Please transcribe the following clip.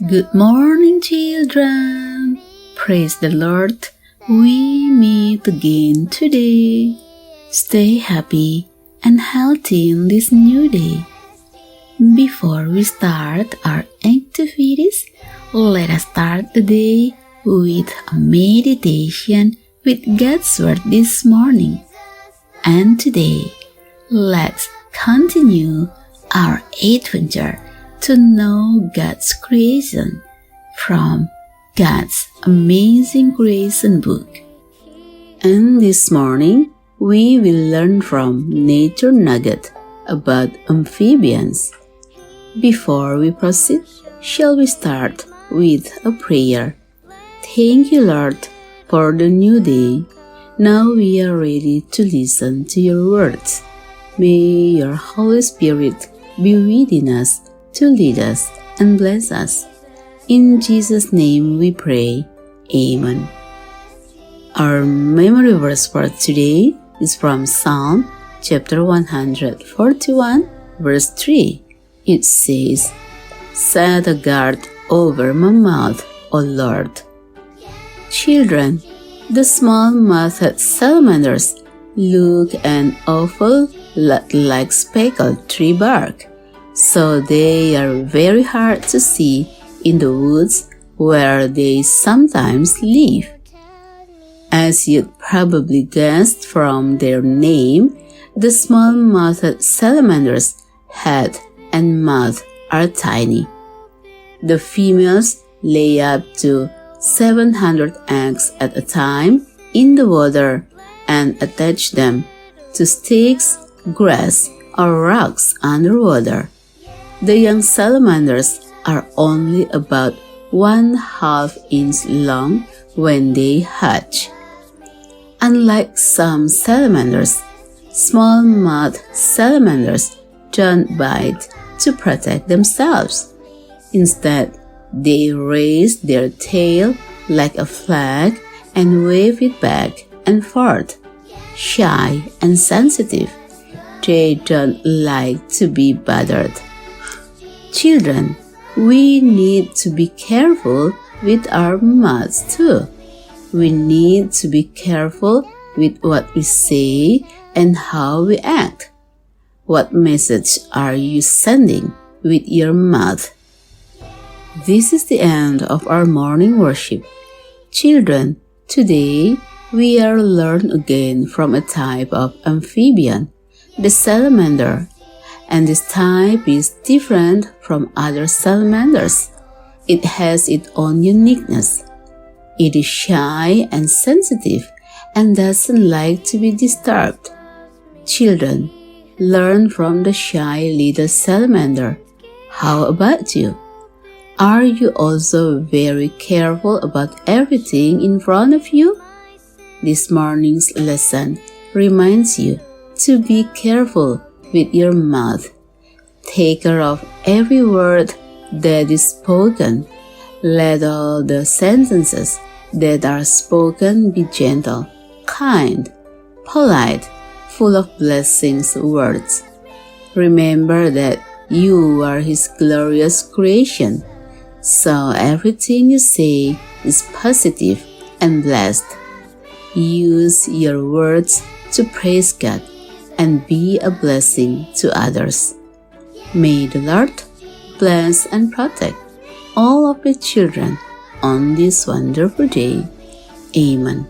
Good morning, children. Praise the Lord. We meet again today. Stay happy and healthy in this new day. Before we start our activities, let us start the day with a meditation with God's Word this morning. And today, let's continue our adventure to know God's creation from God's Amazing Creation book. And this morning, we will learn from Nature Nugget about amphibians. Before we proceed, shall we start with a prayer? Thank you, Lord, for the new day. Now we are ready to listen to your words. May your Holy Spirit be within us to lead us and bless us. In Jesus' name we pray. Amen. Our memory verse for today is from Psalm chapter 141, verse 3. It says, "Set a guard over my mouth, O Lord." Children, the small-mouthed salamanders look an awful lot like speckled tree bark, so they are very hard to see in the woods where they sometimes live. As you'd probably guessed from their name, the small-mouthed salamanders' head and mouth are tiny. The females lay up to 700 eggs at a time in the water and attach them to sticks, grass, or rocks underwater. The young salamanders are only about 1/2 inch long when they hatch. Unlike some salamanders, small-mouthed salamanders don't bite to protect themselves. Instead, they raise their tail like a flag and wave it back and forth. Shy and sensitive, they don't like to be bothered. Children, we need to be careful with our mouths too. We need to be careful with what we say and how we act. What message are you sending with your mouth? This is the end of our morning worship. Children, today we are learn again from a type of amphibian, the salamander. And this type is different from other salamanders. It has its own uniqueness. It is shy and sensitive and doesn't like to be disturbed. Children, learn from the shy little salamander. How about you? Are you also very careful about everything in front of you? This morning's lesson reminds you to be careful with your mouth. Take care of every word that is spoken. Let all the sentences that are spoken be gentle, kind, polite, full of blessings words. Remember that you are His glorious creation, so everything you say is positive and blessed. Use your words to praise God and be a blessing to others. May the Lord bless and protect all of His children on this wonderful day. Amen.